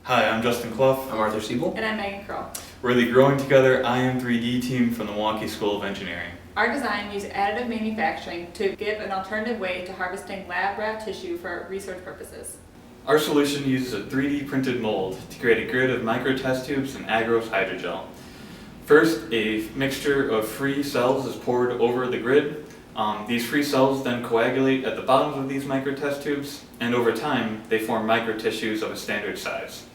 Hi, I'm Justin Clough. I'm Arthur Siebel. And I'm Megan Kroll. We're the Growing Together IAM3D team from the Milwaukee School of Engineering. Our design used additive manufacturing to give an alternative way to harvesting lab rat tissue for research purposes. Our solution uses a 3D printed mold to create a grid of micro-test tubes and agarose hydrogel. First, a mixture of free cells is poured over the grid. These free cells then coagulate at the bottoms of these micro-test tubes, and over time, they form micro-tissues of a standard size.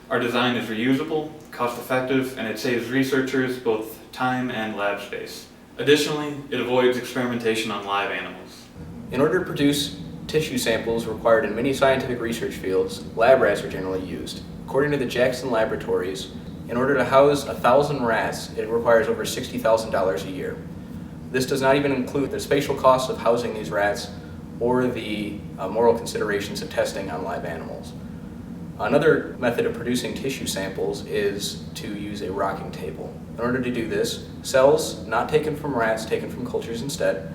Our design is reusable, cost-effective, and it saves researchers both time and lab space. Additionally, it avoids experimentation on live animals. In order to produce tissue samples required in many scientific research fields, lab rats are generally used. According to the Jackson Laboratories, in order to house 1,000 rats, it requires over $60,000 a year. This does not even include the spatial costs of housing these rats or the moral considerations of testing on live animals. Another method of producing tissue samples is to use a rocking table. In order to do this, cells not taken from rats, taken from cultures instead,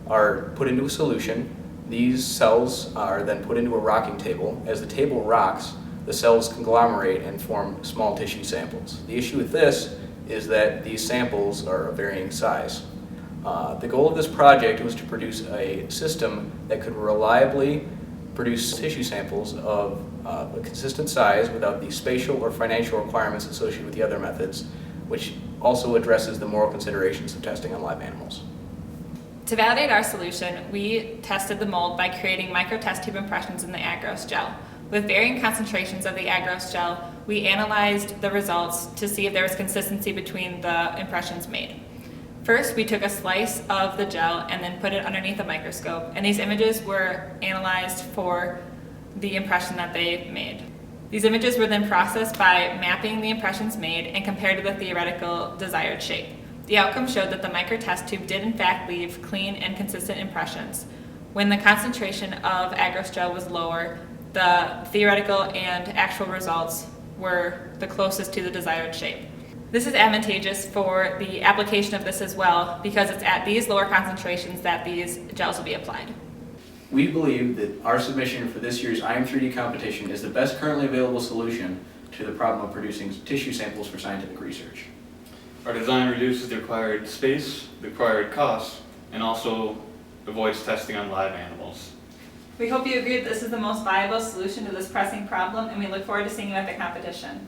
are put into a solution. These cells are then put into a rocking table. As the table rocks, the cells conglomerate and form small tissue samples. The issue with this is that these samples are of varying size. The goal of this project was to produce a system that could reliably produce tissue samples of a consistent size without the spatial or financial requirements associated with the other methods, which also addresses the moral considerations of testing on live animals. To validate our solution, we tested the mold by creating micro-test tube impressions in the agarose gel. With varying concentrations of the agarose gel, we analyzed the results to see if there was consistency between the impressions made. First, we took a slice of the gel and then put it underneath a microscope, and these images were analyzed for the impression that they made. These images were then processed by mapping the impressions made and compared to the theoretical desired shape. The outcome showed that the micro-test tube did in fact leave clean and consistent impressions. When the concentration of agarose gel was lower, the theoretical and actual results were the closest to the desired shape. This is advantageous for the application of this as well because it's at these lower concentrations that these gels will be applied. We believe that our submission for this year's IAM3D competition is the best currently available solution to the problem of producing tissue samples for scientific research. Our design reduces the required space, the required costs, and also avoids testing on live animals. We hope you agree that this is the most viable solution to this pressing problem, and we look forward to seeing you at the competition.